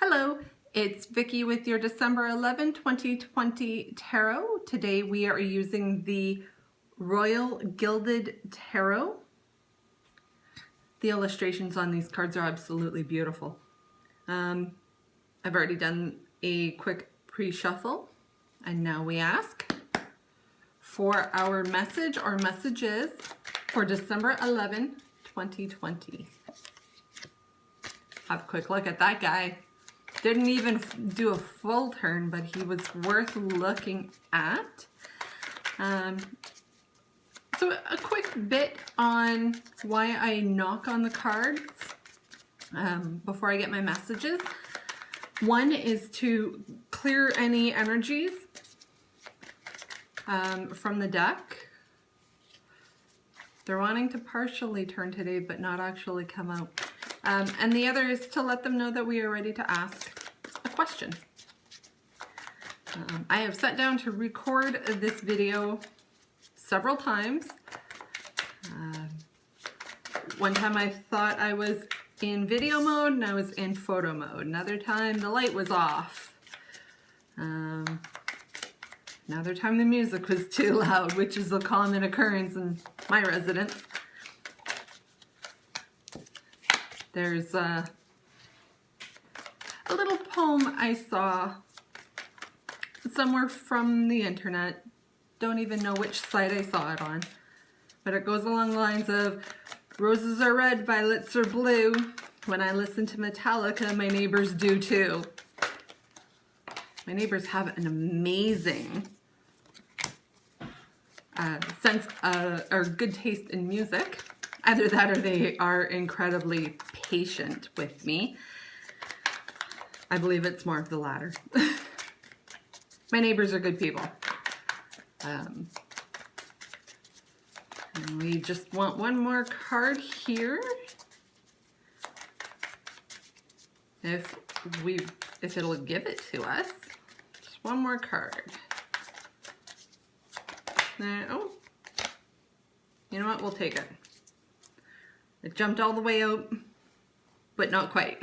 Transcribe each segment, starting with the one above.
Hello, it's Vicki with your December 11, 2020 Tarot. Today we are using the Royal Gilded Tarot. The illustrations on these cards are absolutely beautiful. I've already done a quick pre-shuffle, and now we ask for our message or messages for December 11, 2020. Have a quick look at that guy. Didn't even do a full turn, but he was worth looking at. So a quick bit on why I knock on the cards before I get my messages. One is to clear any energies from the deck. They're wanting to partially turn today, but not actually come out. And the other is to let them know that we are ready to ask a question. I have sat down to record this video several times. One time I thought I was in video mode and I was in photo mode. Another time the light was off. Another time the music was too loud, which is a common occurrence in my residence. There's a little poem I saw somewhere from the internet. Don't even know which site I saw it on. But it goes along the lines of, roses are red, violets are blue. When I listen to Metallica, my neighbors do too. My neighbors have an amazing sense or good taste in music. Either that or they are incredibly patient with me. I believe it's more of the latter. My neighbors are good people. And we just want one more card here. If it'll give it to us. Just one more card. Oh, you know what? We'll take it. It jumped all the way out, but not quite.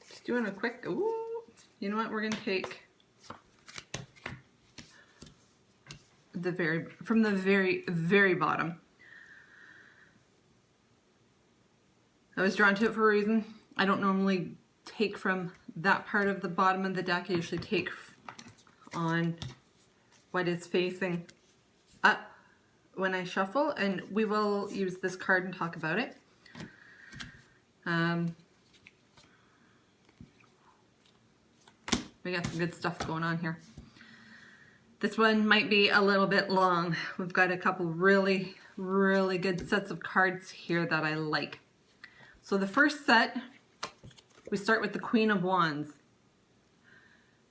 Just doing a quick, ooh, you know what? We're gonna take from the very bottom. I was drawn to it for a reason. I don't normally take from that part of the bottom of the deck. I usually take on what is facing up when I shuffle, and we will use this card and talk about it. We got some good stuff going on here. This one might be a little bit long. We've got a couple really good sets of cards here that I like. So the first set, we start with the Queen of Wands.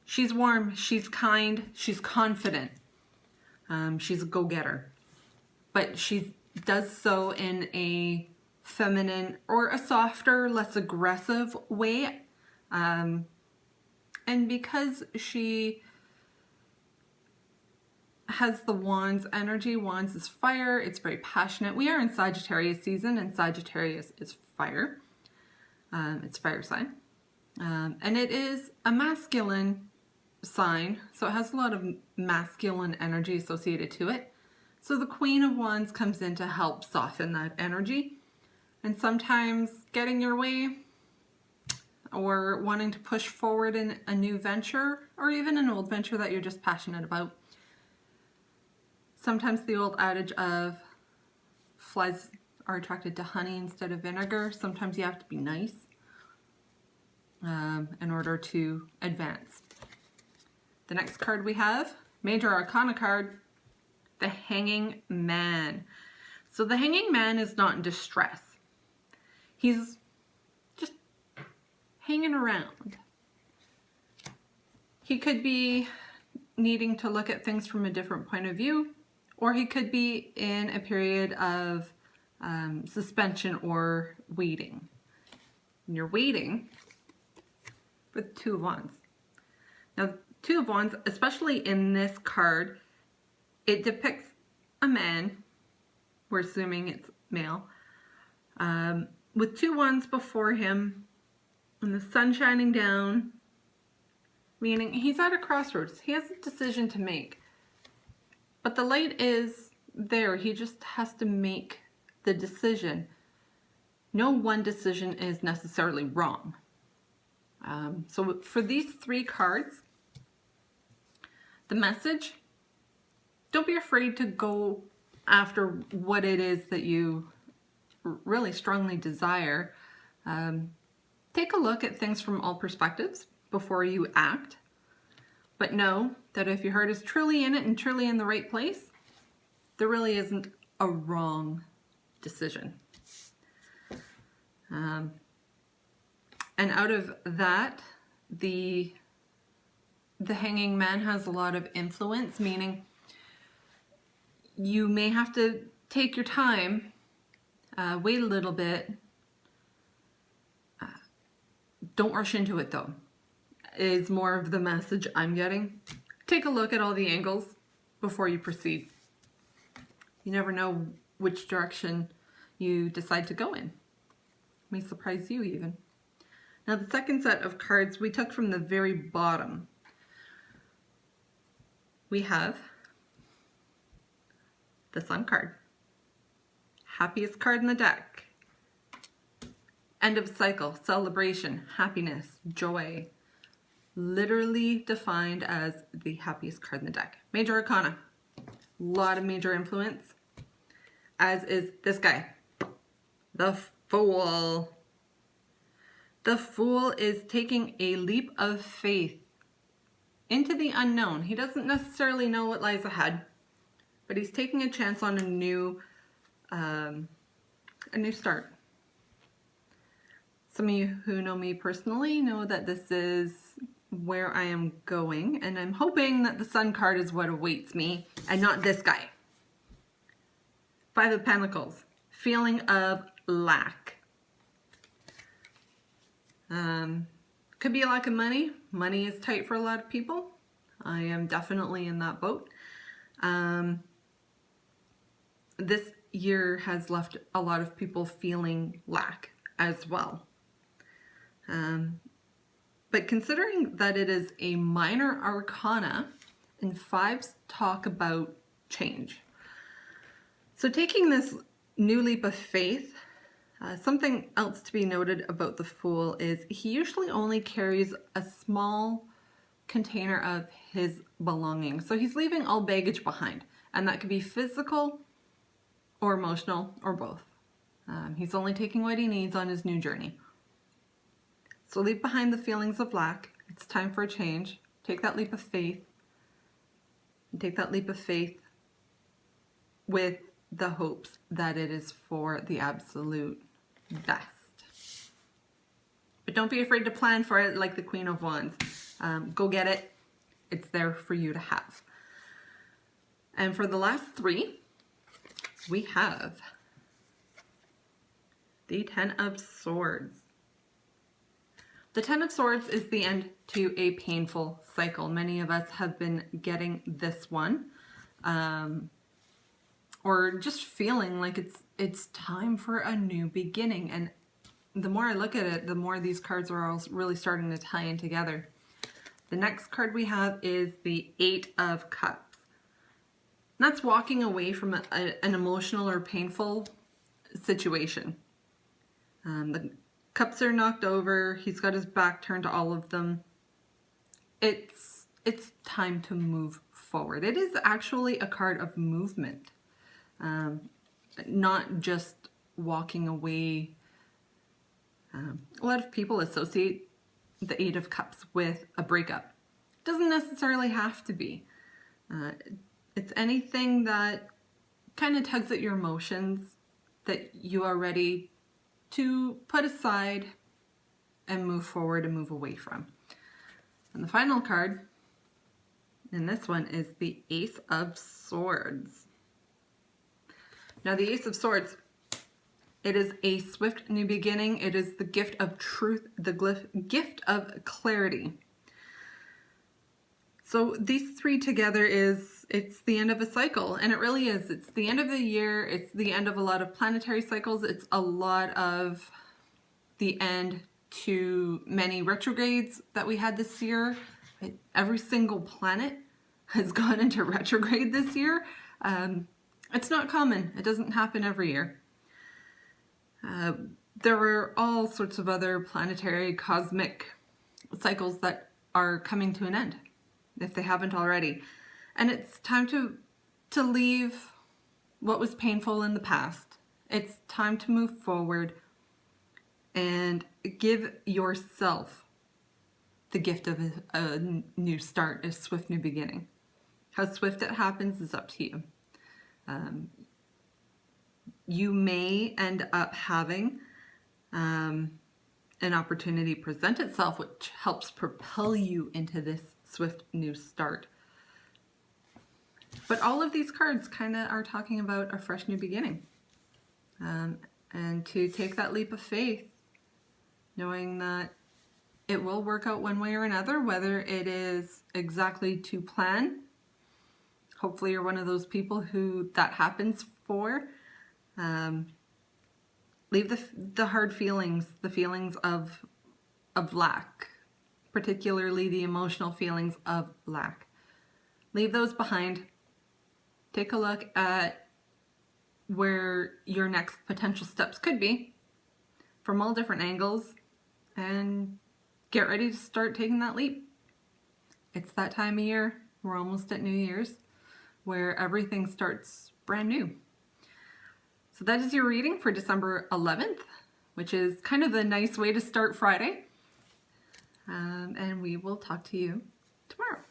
She's warm, she's kind, she's confident. She's a go-getter. But she does so in a feminine or a softer, less aggressive way. And because she has the Wands energy, Wands is fire, it's very passionate. We are in Sagittarius season, and Sagittarius is fire. It's fire sign. And it is a masculine sign, so it has a lot of masculine energy associated to it. So the Queen of Wands comes in to help soften that energy. And sometimes getting your way or wanting to push forward in a new venture or even an old venture that you're just passionate about. Sometimes the old adage of flies are attracted to honey instead of vinegar. Sometimes you have to be nice in order to advance. The next card we have, Major Arcana card, the Hanging Man. So the Hanging Man is not in distress. He's just hanging around. He could be needing to look at things from a different point of view, or he could be in a period of suspension or waiting. And you're waiting with Two of Wands. Now, Two of Wands, especially in this card, it depicts a man, we're assuming it's male, with 2 wands before him and the sun shining down, meaning he's at a crossroads. He has a decision to make. But the light is there. He just has to make the decision. No one decision is necessarily wrong. So for these 3 cards, the message, don't be afraid to go after what it is that you really strongly desire. Take a look at things from all perspectives before you act. But know that if your heart is truly in it and truly in the right place, there really isn't a wrong decision. And out of that, the Hanging Man has a lot of influence, meaning you may have to take your time, wait a little bit. Don't rush into it though, is more of the message I'm getting. Take a look at all the angles before you proceed. You never know which direction you decide to go in. May surprise you even. Now the second set of cards we took from the very bottom. We have the Sun card. Happiest card in the deck. End of cycle, celebration, happiness, joy. Literally defined as the happiest card in the deck. Major Arcana. A lot of major influence. As is this guy. The Fool. The Fool is taking a leap of faith into the unknown. He doesn't necessarily know what lies ahead, but he's taking a chance on a new start. Some of you who know me personally know that this is where I am going, and I'm hoping that the Sun card is what awaits me and not this guy. 5 of Pentacles. Feeling of lack. Could be a lack of money. Money is tight for a lot of people. I am definitely in that boat. This year has left a lot of people feeling lack as well. But considering that it is a minor arcana, and 5s talk about change. So taking this new leap of faith, something else to be noted about the Fool is he usually only carries a small container of his belongings. So he's leaving all baggage behind, and that could be physical or emotional or both. He's only taking what he needs on his new journey. So leave behind the feelings of lack. It's time for a change. Take that leap of faith. And take that leap of faith with the hopes that it is for the absolute best. But don't be afraid to plan for it like the Queen of Wands. Go get it. It's there for you to have. And for the last 3, we have the 10 of Swords. The 10 of Swords is the end to a painful cycle. Many of us have been getting this one. Or just feeling like it's time for a new beginning. And the more I look at it, the more these cards are all really starting to tie in together. The next card we have is the 8 of Cups. And that's walking away from an emotional or painful situation. The cups are knocked over. He's got his back turned to all of them. It's time to move forward. It is actually a card of movement. Not just walking away. A lot of people associate the 8 of Cups with a breakup. Doesn't necessarily have to be. It's anything that kind of tugs at your emotions that you are ready to put aside and move forward and move away from. And the final card in this one is the Ace of Swords. Now the Ace of Swords, it is a swift new beginning. It is the gift of truth, the gift of clarity. So these 3 together it's the end of a cycle, and it really is. It's the end of the year. It's the end of a lot of planetary cycles. It's a lot of the end to many retrogrades that we had this year. Every single planet has gone into retrograde this year. It's not common. It doesn't happen every year. There are all sorts of other planetary cosmic cycles that are coming to an end, if they haven't already. And it's time to leave what was painful in the past. It's time to move forward and give yourself the gift of a new start, a swift new beginning. How swift it happens is up to you. You may end up having an opportunity present itself which helps propel you into this swift new start. But all of these cards kind of are talking about a fresh new beginning. And to take that leap of faith, knowing that it will work out one way or another, whether it is exactly to plan. Hopefully you're one of those people who that happens for. Leave the hard feelings, the feelings of lack, particularly the emotional feelings of lack. Leave those behind. Take a look at where your next potential steps could be from all different angles and get ready to start taking that leap. It's that time of year, we're almost at New Year's, where everything starts brand new. So that is your reading for December 11th, which is kind of a nice way to start Friday. And we will talk to you tomorrow.